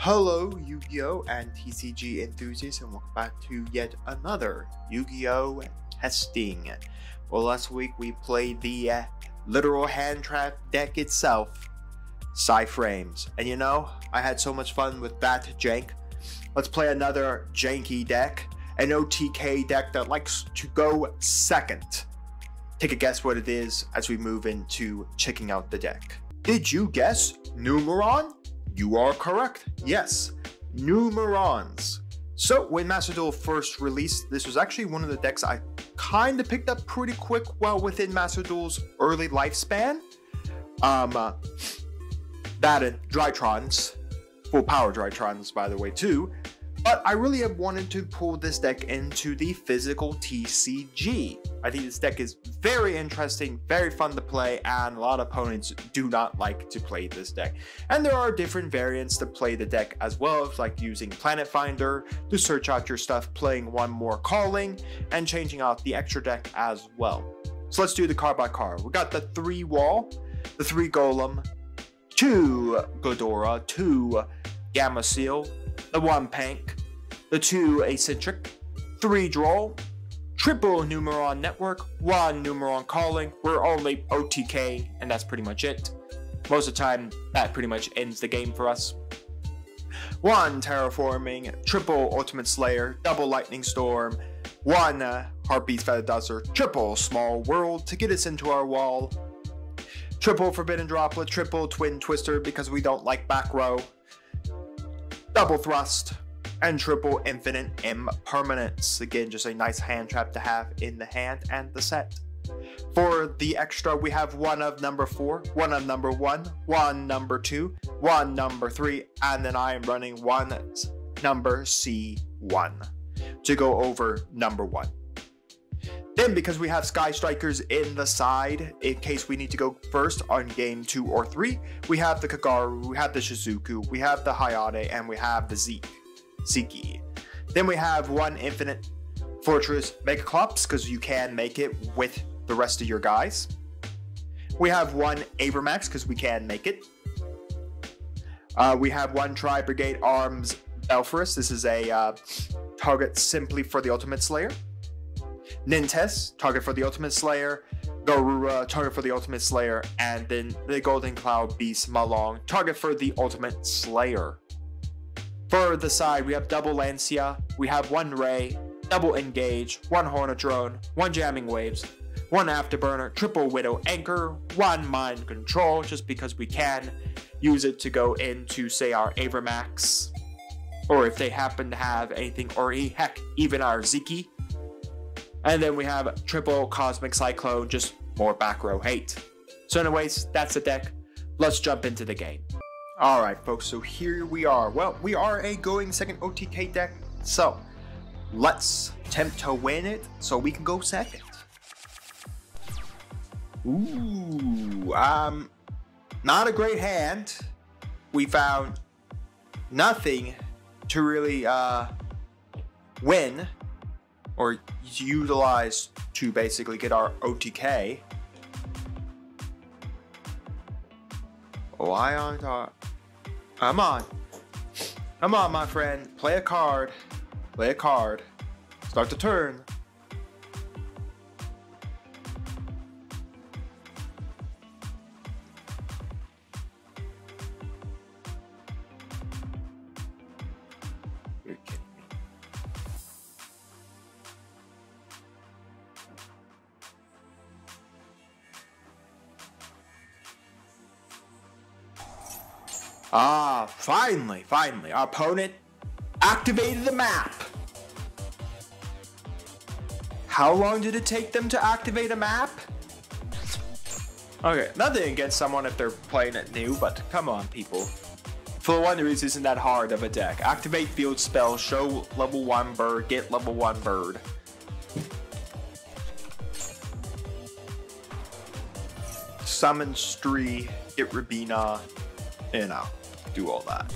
Hello Yu-Gi-Oh and TCG enthusiasts, and welcome back to yet another Yu-Gi-Oh testing. Well, last week we played the literal hand trap deck itself, Psy-Frames, and you know, I had so much fun with that jank. Let's play another janky deck, an OTK deck that likes to go second. Take a guess what it is as we move into checking out the deck. Did you guess Numeron? You are correct. Yes, Numerons. So when Master Duel first released, this was actually one of the decks I kind of picked up pretty quick while within Master Duel's early lifespan. That and Drytrons, full power Drytrons by the way too. But I really have wanted to pull this deck into the physical TCG. I think this deck is very interesting, very fun to play, and a lot of opponents do not like to play this deck. And there are different variants to play the deck as well, like using Planet Finder to search out your stuff, playing one more calling, and changing out the extra deck as well. So let's do the card by card. We got the 3 Wall, the 3 Golem, 2 Ghidorah, 2 Gamma Seal, the 1 Pank, the 2 Eccentric, 3 Droll, triple Numeron Network, 1 Numeron Calling. We're only OTK, and that's pretty much it. Most of the time, that pretty much ends the game for us. 1 Terraforming, triple Ultimate Slayer, double Lightning Storm, 1 Heartbeat Feather Duster, triple Small World to get us into our wall, triple Forbidden Droplet, triple Twin Twister because we don't like back row, double Thrust, and triple Infinite Impermanence. Again, just a nice hand trap to have in the hand and the set. For the extra, we have 1 of number 4, 1 of number 1, 1 number 2, 1 number 3, and then I am running 1 number C1 to go over number 1. Then, because we have Sky Strikers in the side, in case we need to go first on game 2 or 3, we have the Kagaru, we have the Shizuku, we have the Hayate, and we have the Ziki. Then we have 1 Infinite Fortress Megaclops, because you can make it with the rest of your guys. We have 1 Abramax, because we can make it. We have 1 Tri-Brigade Arms Belforus. This is a target simply for the Ultimate Slayer. Nintes, target for the Ultimate Slayer, Garura, target for the Ultimate Slayer, and then the Golden Cloud Beast Malong, target for the Ultimate Slayer. For the side, we have double Lancia, we have 1 Ray, double Engage, 1 Hornet Drone, 1 Jamming Waves, 1 Afterburner, triple Widow Anchor, 1 Mind Control, just because we can use it to go into, say, our Abramax, or if they happen to have anything, or heck, even our Ziki. And then we have triple Cosmic Cyclone, just more back row hate. So anyways, that's the deck. Let's jump into the game. Alright folks, so here we are. Well, we are a going second OTK deck, so let's attempt to win it so we can go second. Ooh, not a great hand. We found nothing to really win or utilize to basically get our OTK. Why aren't I? Come on. Come on, my friend. Play a card. Play a card. Start the turn. You're kidding me. Ah, finally, our opponent activated the map. How long did it take them to activate a map? Okay, nothing against someone if they're playing it new, but come on, people. Full Wonders isn't that hard of a deck. Activate field spell, show level 1 bird, get level 1 bird. Summon Stree, get Rabina, you know, do all that.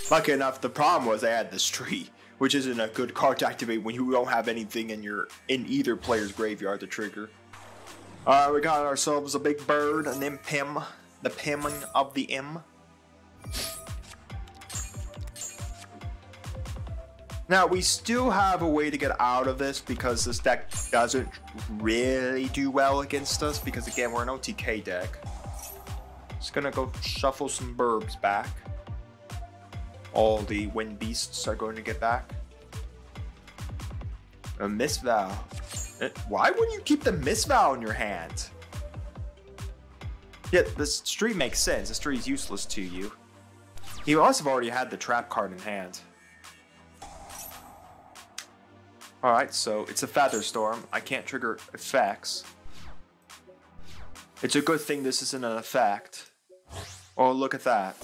Lucky enough, the problem was I had this tree, which isn't a good card to activate when you don't have anything in either player's graveyard to trigger. Alright, we got ourselves a big bird, an Impim, the Pimming of the M. Now, we still have a way to get out of this because this deck doesn't really do well against us because, again, we're an OTK deck. Just gonna go shuffle some burbs back. All the wind beasts are going to get back. A misval. Why wouldn't you keep the misval in your hand? Yeah, this tree makes sense. This tree is useless to you. He must have already had the trap card in hand. Alright, so it's a Featherstorm. I can't trigger effects. It's a good thing this isn't an effect. Oh, look at that.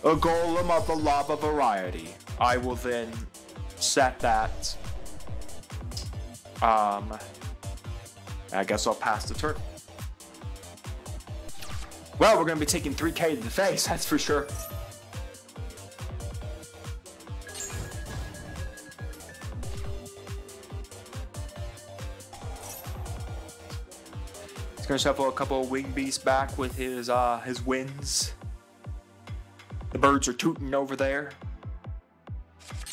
A golem of the lava variety. I will then set that. I guess I'll pass the turn. Well, we're going to be taking 3k to the face, that's for sure. He's going to shuffle a couple of wing beasts back with his winds. The birds are tooting over there.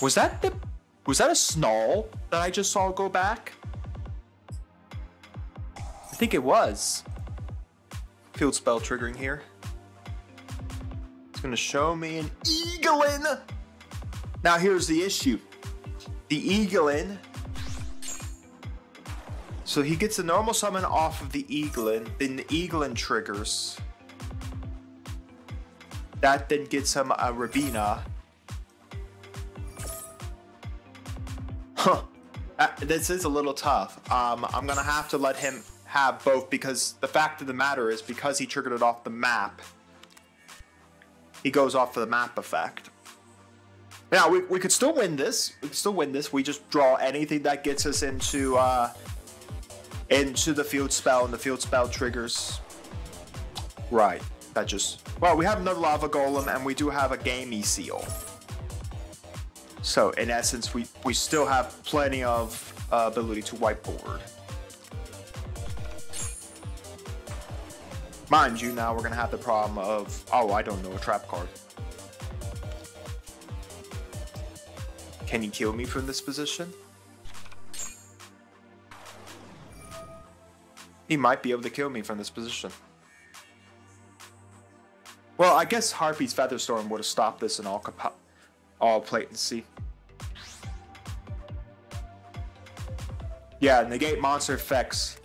Was that a snarl that I just saw go back? I think it was. Field spell triggering here. It's going to show me an Eaglin. Now here's the issue. The Eaglin. So he gets a normal summon off of the Eaglin. Then the Eaglin triggers. That then gets him a Rabina. Huh. This is a little tough. I'm going to have to let him have both because the fact of the matter is because he triggered it off the map, he goes off of the map effect. Now, we could still win this. We could still win this. We just draw anything that gets us into the field spell, and the field spell triggers. Right. That just... Well, we have another Lava Golem, and we do have a Gamey Seal. So, in essence, we still have plenty of ability to whiteboard. Mind you, now we're going to have the problem of... Oh, I don't know, a trap card. Can he kill me from this position? He might be able to kill me from this position. Well, I guess Harpy's Featherstorm would have stopped this in all platency. Yeah, negate monster effects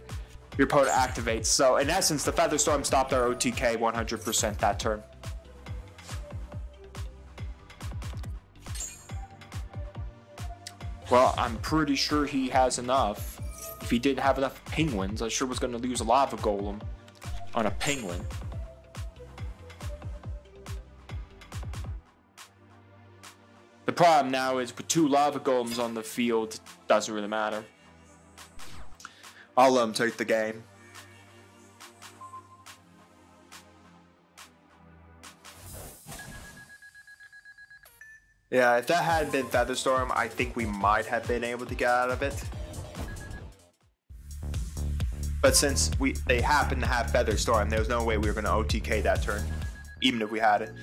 your opponent activates. So, in essence, the Featherstorm stopped our OTK 100% that turn. Well, I'm pretty sure he has enough. If he didn't have enough penguins, I sure was going to lose a Lava Golem on a penguin. The problem now is with 2 Lava Golems on the field, doesn't really matter. I'll let him take the game. Yeah, if that had been Featherstorm, I think we might have been able to get out of it. But since they happen to have Featherstorm, there was no way we were going to OTK that turn, even if we had it.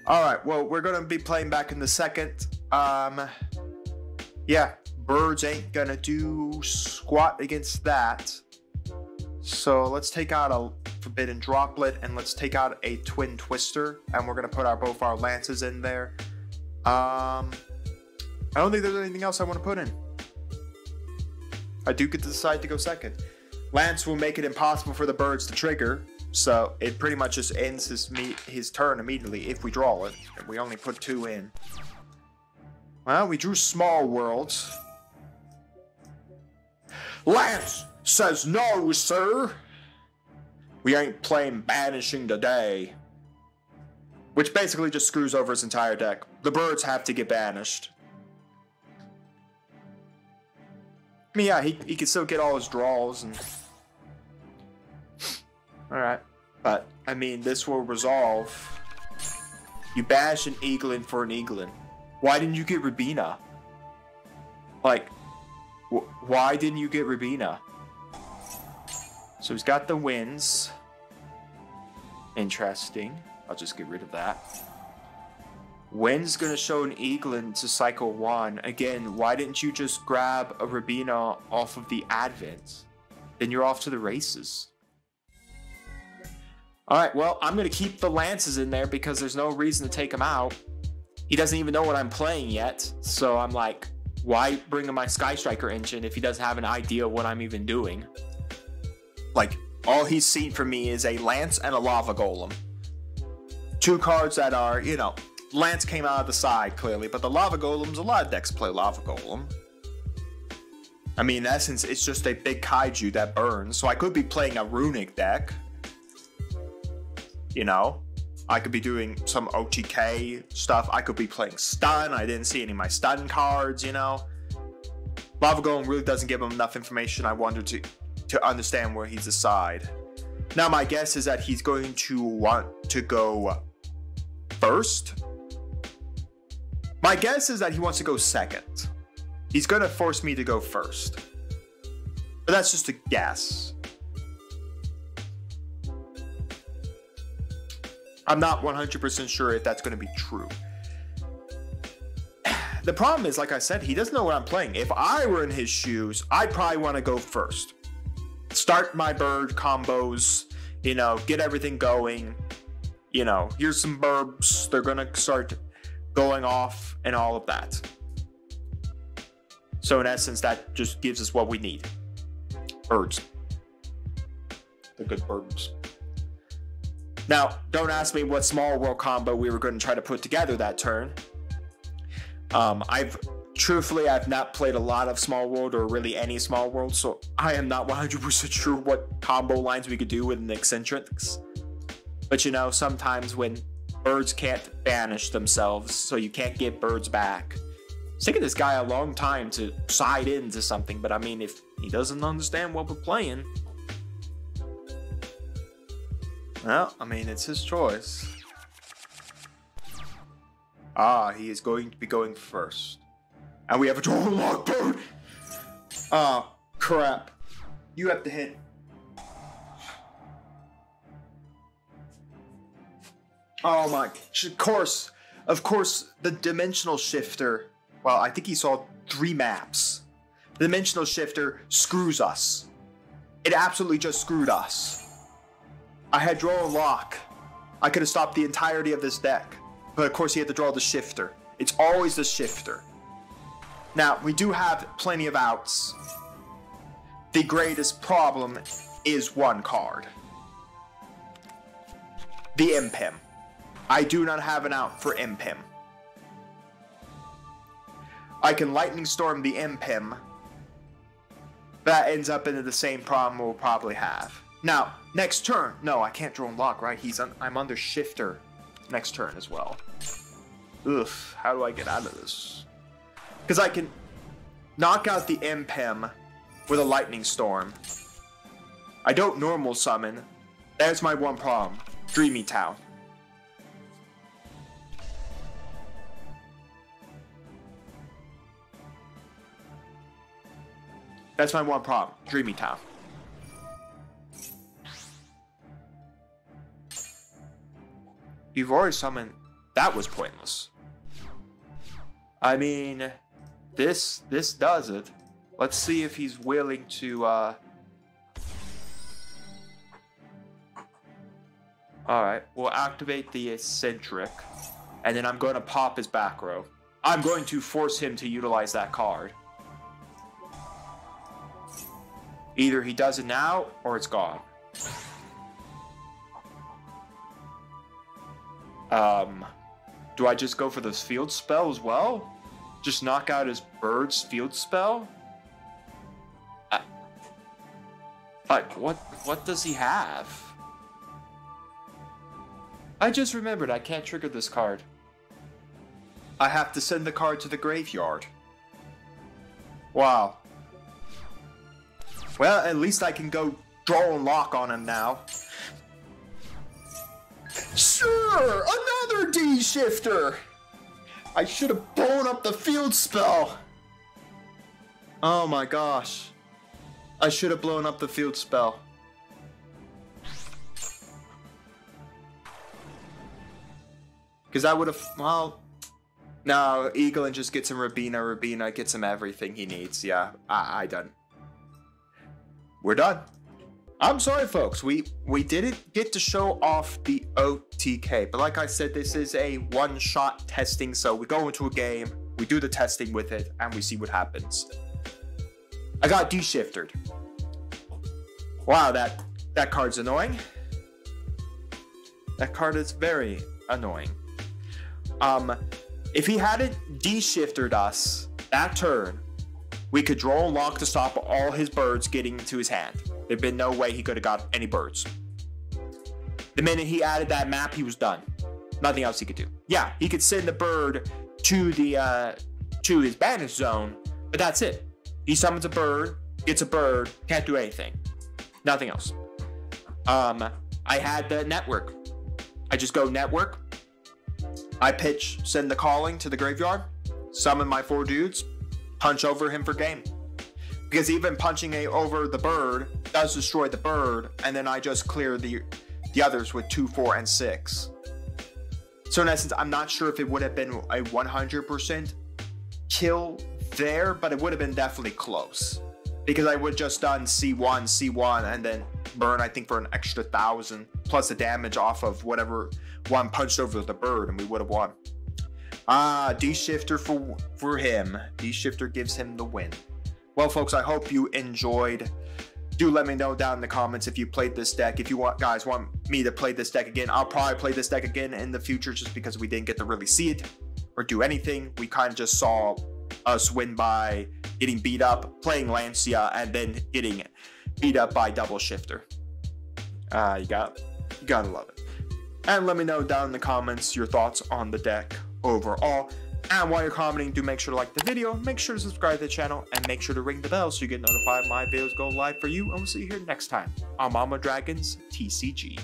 Alright, well, we're going to be playing back in the second. Yeah, birds ain't going to do squat against that. So let's take out a Forbidden Droplet, and let's take out a Twin Twister, and we're going to put both our lances in there. I don't think there's anything else I want to put in. I do get to decide to go second. Lance will make it impossible for the birds to trigger, so it pretty much just ends his turn immediately if we draw it, and we only put 2 in. Well, we drew Small Worlds. Lance says no, sir. We ain't playing Banishing today. Which basically just screws over his entire deck. The birds have to get banished. I mean, yeah, he can still get all his draws and... Alright. But, I mean, this will resolve. You bash an Eaglin for an Eaglin. Why didn't you get Rabina? Like, why didn't you get Rabina? So he's got the winds. Interesting. I'll just get rid of that. When's gonna show an Eaglin to cycle 1? Again, why didn't you just grab a Rabina off of the Advent? Then you're off to the races. Alright, well, I'm gonna keep the Lances in there because there's no reason to take him out. He doesn't even know what I'm playing yet, so I'm like, why bring in my Sky Striker engine if he doesn't have an idea of what I'm even doing? Like, all he's seen from me is a Lance and a Lava Golem. 2 cards that are, you know, Lance came out of the side, clearly, but the Lava Golem's a lot of decks play Lava Golem. I mean, in essence, it's just a big kaiju that burns, so I could be playing a Runic deck. You know? I could be doing some OTK stuff. I could be playing Stun. I didn't see any of my Stun cards, you know? Lava Golem really doesn't give him enough information I wanted to understand where he's aside. Now, my guess is that he's going to want to go first. My guess is that he wants to go second. He's going to force me to go first. But that's just a guess. I'm not 100% sure if that's going to be true. The problem is, like I said, he doesn't know what I'm playing. If I were in his shoes, I'd probably want to go first. Start my bird combos, you know, get everything going. You know, here's some burbs. They're going to start going off and all of that. So in essence, that just gives us what we need. Birds. The good birds. Now, don't ask me what small world combo we were going to try to put together that turn. Truthfully, I've not played a lot of small world or really any small world, so I am not 100% sure what combo lines we could do with an eccentrics. But you know, sometimes when birds can't banish themselves, so you can't get birds back. It's taken this guy a long time to side into something, but I mean, if he doesn't understand what we're playing, well, I mean, it's his choice. Ah, he is going to be going first. And we have a draw lock bird! Oh, crap. You have to hit. Oh my, of course, the Dimensional Shifter. Well, I think he saw 3 maps. The Dimensional Shifter screws us. It absolutely just screwed us. I had draw a lock. I could have stopped the entirety of this deck. But of course he had to draw the Shifter. It's always the Shifter. Now, we do have plenty of outs. The greatest problem is 1 card. The Impim. I do not have an out for Impim. I can Lightning Storm the Impim. That ends up into the same problem we'll probably have. Now, next turn. No, I can't draw and lock, right? I'm under Shifter next turn as well. Ugh, how do I get out of this? Because I can knock out the Impim with a Lightning Storm. I don't normal summon. There's my one problem. Dreamy Town. That's my one problem. Dreamy Town. You've already summoned... That was pointless. I mean, this does it. Let's see if he's willing to, Alright, we'll activate the Eccentric. And then I'm going to pop his back row. I'm going to force him to utilize that card. Either he does it now, or it's gone. Do I just go for this field spell as well? Just knock out his bird's field spell? What does he have? I just remembered I can't trigger this card. I have to send the card to the graveyard. Wow. Well, at least I can go draw and lock on him now. Sure! Another D-Shifter! I should have blown up the field spell! Oh my gosh. I should have blown up the field spell. Because I would have... Well, No, Eaglin just gets him Rabina. Rabina gets him everything he needs. Yeah, I done. We're done. I'm sorry, folks. We didn't get to show off the OTK, but like I said, this is a one-shot testing. So we go into a game, we do the testing with it, and we see what happens. I got de-shifted. Wow, that card's annoying. That card is very annoying. If he hadn't de-shifted us that turn, we could draw a lock to stop all his birds getting into his hand. There'd been no way he could have got any birds. The minute he added that map, he was done. Nothing else he could do. Yeah, he could send the bird to the to his banish zone, but that's it. He summons a bird, gets a bird, can't do anything. Nothing else. I had the network. I just go network. I pitch, send the calling to the graveyard, summon my 4 dudes, punch over him for game. Because even punching over the bird does destroy the bird, and then I just clear the others with 2, 4, and 6. So in essence, I'm not sure if it would have been a 100% kill there, but it would have been definitely close. Because I would have just done C1, and then burn, I think, for an extra 1,000, plus the damage off of whatever one punched over the bird, and we would have won. D-shifter for him. D-shifter gives him the win. Well, folks, I hope you enjoyed. Do let me know down in the comments if you played this deck. If you guys want me to play this deck again, I'll probably play this deck again in the future, just because we didn't get to really see it or do anything. We kind of just saw us win by getting beat up, playing Lancia, and then getting beat up by double shifter. You gotta love it. And let me know down in the comments your thoughts on the deck overall. And while you're commenting, do make sure to like the video, make sure to subscribe to the channel, and make sure to ring the bell so you get notified when my videos go live for you. And we'll see you here next time on Mama Dragon's TCG.